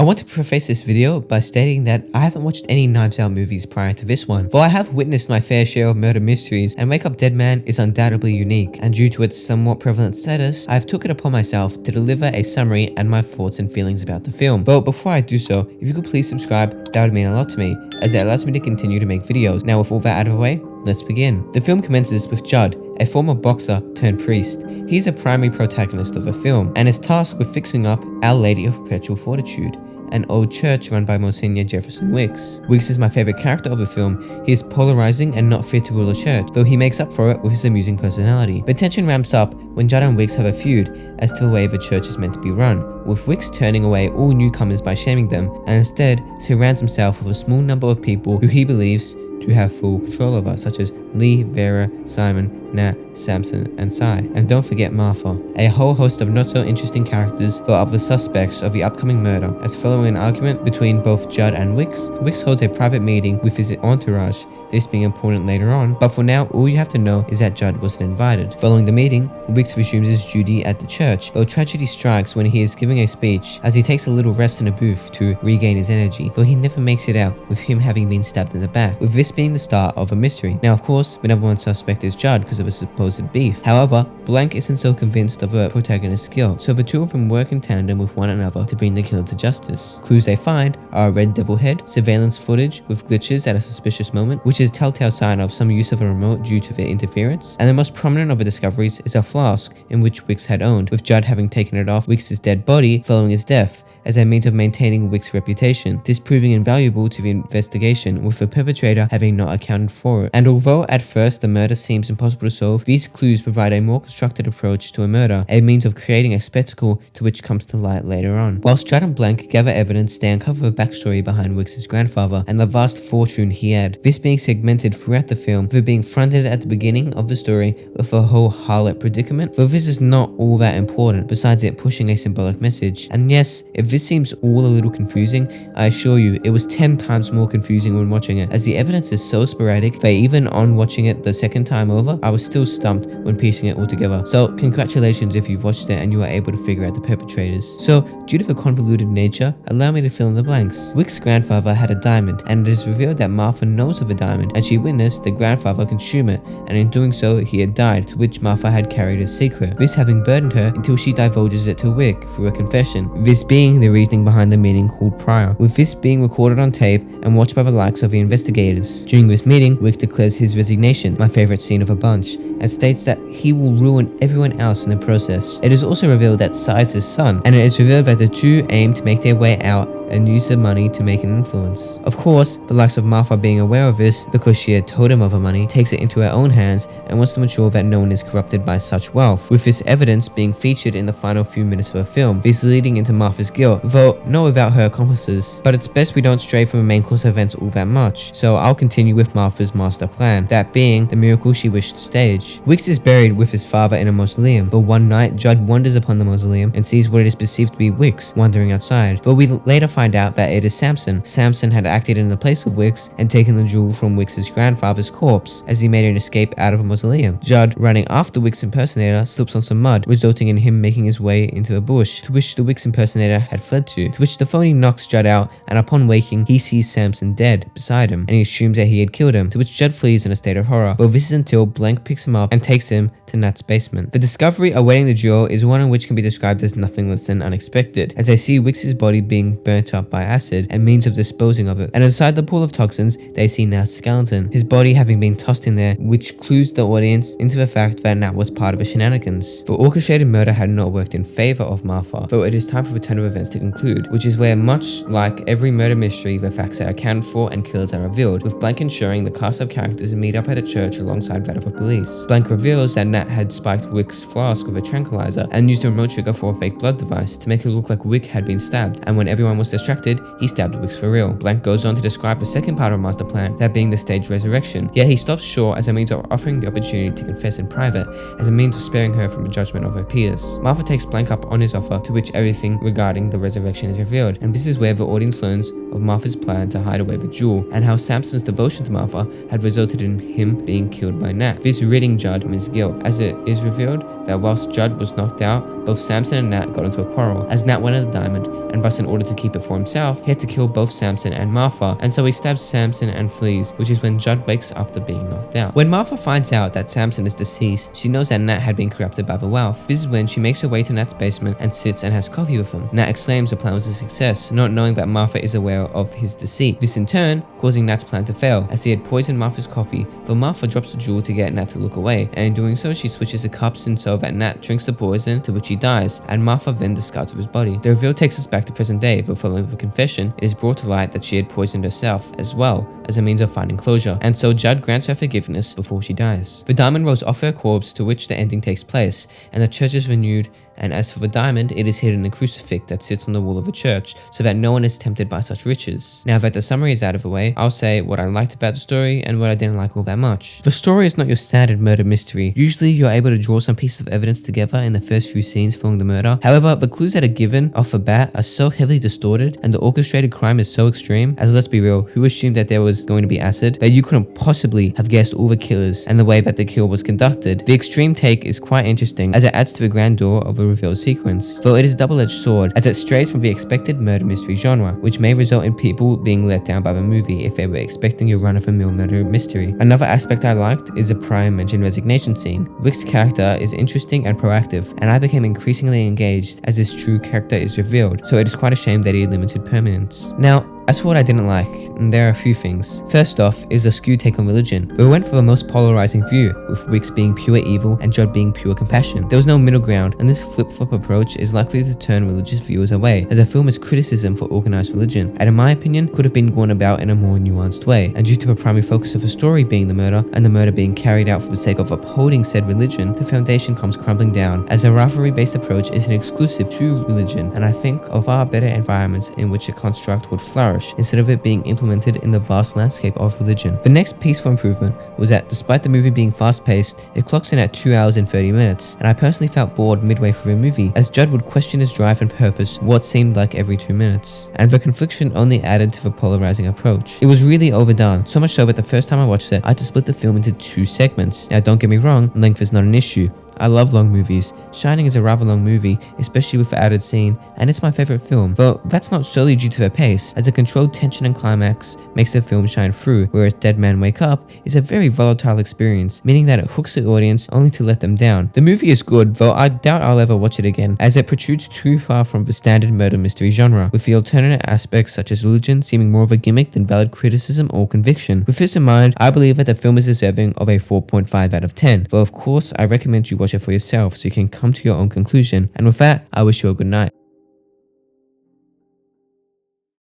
I want to preface this video by stating that I haven't watched any Knives Out movies prior to this one, though I have witnessed my fair share of murder mysteries, and Wake Up Dead Man is undoubtedly unique, and due to its somewhat prevalent status, I've took it upon myself to deliver a summary and my thoughts and feelings about the film. But before I do so, if you could please subscribe, that would mean a lot to me, as it allows me to continue to make videos. Now with all that out of the way, let's begin. The film commences with Judd, a former boxer turned priest. He is a primary protagonist of the film, and is tasked with fixing up Our Lady of Perpetual Fortitude, an old church run by Monsignor Jefferson Wicks. Wicks is my favorite character of the film. He is polarizing and not fit to rule a church, though he makes up for it with his amusing personality. The tension ramps up when Judd and Wicks have a feud as to the way the church is meant to be run, with Wicks turning away all newcomers by shaming them, and instead surrounds himself with a small number of people who he believes to have full control over, such as Lee, Vera, Simon, Nat, Samson, and Cy. And don't forget Martha, a whole host of not so interesting characters that are the suspects of the upcoming murder. As following an argument between both Judd and Wicks, Wicks holds a private meeting with his entourage, this being important later on, but for now all you have to know is that Judd wasn't invited. Following the meeting, Wicks resumes his duty at the church, though tragedy strikes when he is giving a speech, as he takes a little rest in a booth to regain his energy, though he never makes it out, with him having been stabbed in the back, with this being the start of a mystery. Now of course, the number one suspect is Judd because of a supposed beef. However, Blank isn't so convinced of her protagonist's skill, so the two of them work in tandem with one another to bring the killer to justice. Clues they find are a red devil head, surveillance footage with glitches at a suspicious moment, which is a telltale sign of some use of a remote due to their interference, and the most prominent of the discoveries is a flask in which Wicks had owned, with Judd having taken it off Wicks' dead body following his death, as a means of maintaining Wicks' reputation, this proving invaluable to the investigation, with the perpetrator having not accounted for it. And although at first the murder seems impossible to solve, these clues provide a more constructed approach to a murder, a means of creating a spectacle to which comes to light later on. Whilst Judd and Blank gather evidence, they uncover the backstory behind Wicks' grandfather and the vast fortune he had, this being segmented throughout the film, with it being fronted at the beginning of the story with a whole harlot predicament, though this is not all that important, besides it pushing a symbolic message. And yes, if this seems all a little confusing, I assure you it was 10 times more confusing when watching it, as the evidence is so sporadic that even on watching it the second time over, I was still stumped when piecing it all together. So congratulations if you've watched it and you are able to figure out the perpetrators. So due to the convoluted nature, allow me to fill in the blanks. Wicks' grandfather had a diamond, and it is revealed that Martha knows of the diamond, and she witnessed the grandfather consume it, and in doing so he had died, to which Martha had carried a secret, this having burdened her until she divulges it to Wick through a confession, this being the reasoning behind the meeting called prior, with this being recorded on tape and watched by the likes of the investigators. During this meeting, Wick declares his resignation, my favorite scene of a bunch, and states that he will ruin everyone else in the process. It is also revealed that Cy is his son, and it is revealed that the two aim to make their way out and use the money to make an influence. Of course, the likes of Martha being aware of this, because she had told him of her money, takes it into her own hands and wants to ensure that no one is corrupted by such wealth, with this evidence being featured in the final few minutes of the film, this leading into Martha's guilt, though not without her accomplices. But it's best we don't stray from the main course of events all that much, so I'll continue with Martha's master plan, that being the miracle she wished to stage. Wicks is buried with his father in a mausoleum, but one night Judd wanders upon the mausoleum and sees what is perceived to be Wicks wandering outside, but we later find out that it is Samson. Samson had acted in the place of Wicks and taken the jewel from Wicks' grandfather's corpse as he made an escape out of a mausoleum. Judd, running after Wicks' impersonator, slips on some mud, resulting in him making his way into a bush, to which the Wicks impersonator had fled to which the phony knocks Judd out, and upon waking, he sees Samson dead beside him, and he assumes that he had killed him, to which Judd flees in a state of horror, but this is until Blank picks him up and takes him to Nat's basement. The discovery awaiting the duo is one in which can be described as nothing less than unexpected, as they see Wicks' body being burnt up by acid and means of disposing of it, and inside the pool of toxins they see Nat's skeleton, his body having been tossed in there, which clues the audience into the fact that Nat was part of the shenanigans. The orchestrated murder had not worked in favor of Martha, though it is time for the turn of events to conclude, which is where, much like every murder mystery, the facts are accounted for and killers are revealed, with Blank ensuring the cast of characters meet up at a church alongside that of the police. Blank reveals that Nat had spiked Wick's flask with a tranquilizer and used a remote trigger for a fake blood device to make it look like Wick had been stabbed, and when everyone was distracted, he stabbed Wicks for real. Blank goes on to describe the second part of master plan, that being the stage resurrection, yet he stops short as a means of offering the opportunity to confess in private, as a means of sparing her from the judgment of her peers. Martha takes Blank up on his offer, to which everything regarding the resurrection is revealed, and this is where the audience learns of Martha's plan to hide away the jewel, and how Samson's devotion to Martha had resulted in him being killed by Nat, this ridding Judd from his guilt, as it is revealed that whilst Judd was knocked out, both Samson and Nat got into a quarrel, as Nat wanted the diamond, and thus in order to keep it for himself, he had to kill both Samson and Martha, and so he stabs Samson and flees, which is when Judd wakes after being knocked out. When Martha finds out that Samson is deceased, she knows that Nat had been corrupted by the wealth. This is when she makes her way to Nat's basement and sits and has coffee with him. Nat exclaims the plan was a success, not knowing that Martha is aware of his deceit. This in turn causing Nat's plan to fail, as he had poisoned Martha's coffee, though Martha drops the jewel to get Nat to look away, and in doing so she switches the cups and so that Nat drinks the poison, to which he dies, and Martha then discards of his body. The reveal takes us back to present day, though following the confession, it is brought to light that she had poisoned herself as well, as a means of finding closure, and so Judd grants her forgiveness before she dies. The diamond rolls off her corpse, to which the ending takes place, and the church is renewed. And as for the diamond, it is hidden in a crucifix that sits on the wall of a church, so that no one is tempted by such riches. Now that the summary is out of the way, I'll say what I liked about the story and what I didn't like all that much. The story is not your standard murder mystery. Usually you're able to draw some pieces of evidence together in the first few scenes following the murder. However, the clues that are given off the bat are so heavily distorted, and the orchestrated crime is so extreme, as let's be real, who assumed that there was going to be acid, that you couldn't possibly have guessed all the killers and the way that the kill was conducted. The extreme take is quite interesting, as it adds to the grandeur of the reveal sequence, though it is a double-edged sword, as it strays from the expected murder mystery genre, which may result in people being let down by the movie if they were expecting a run-of-the-mill murder mystery. Another aspect I liked is the prior mentioned resignation scene. Rick's character is interesting and proactive, and I became increasingly engaged as his true character is revealed, so it is quite a shame that he had limited permanence. Now, as for what I didn't like, there are a few things. First off is a skewed take on religion. We went for the most polarizing view, with Wicks being pure evil and Judd being pure compassion. There was no middle ground, and this flip-flop approach is likely to turn religious viewers away, as the film is criticism for organized religion, and in my opinion, could have been gone about in a more nuanced way. And due to the primary focus of the story being the murder, and the murder being carried out for the sake of upholding said religion, the foundation comes crumbling down, as a rivalry-based approach isn't exclusive to religion, and I think of far better environments in which a construct would flourish, instead of it being implemented in the vast landscape of religion. The next piece for improvement was that despite the movie being fast-paced, it clocks in at 2 hours and 30 minutes, and I personally felt bored midway through the movie, as Judd would question his drive and purpose what seemed like every 2 minutes, and the confliction only added to the polarizing approach. It was really overdone, so much so that the first time I watched it, I had to split the film into 2 segments. Now don't get me wrong, length is not an issue. I love long movies. Shining is a rather long movie, especially with the added scene, and it's my favorite film, though that's not solely due to the pace, as a controlled tension and climax makes the film shine through, whereas Dead Man Wake Up is a very volatile experience, meaning that it hooks the audience only to let them down. The movie is good, though I doubt I'll ever watch it again, as it protrudes too far from the standard murder mystery genre, with the alternate aspects such as religion seeming more of a gimmick than valid criticism or conviction. With this in mind, I believe that the film is deserving of a 4.5 out of 10, though of course I recommend you watch it for yourself so you can come to your own conclusion, and with that, I wish you a good night.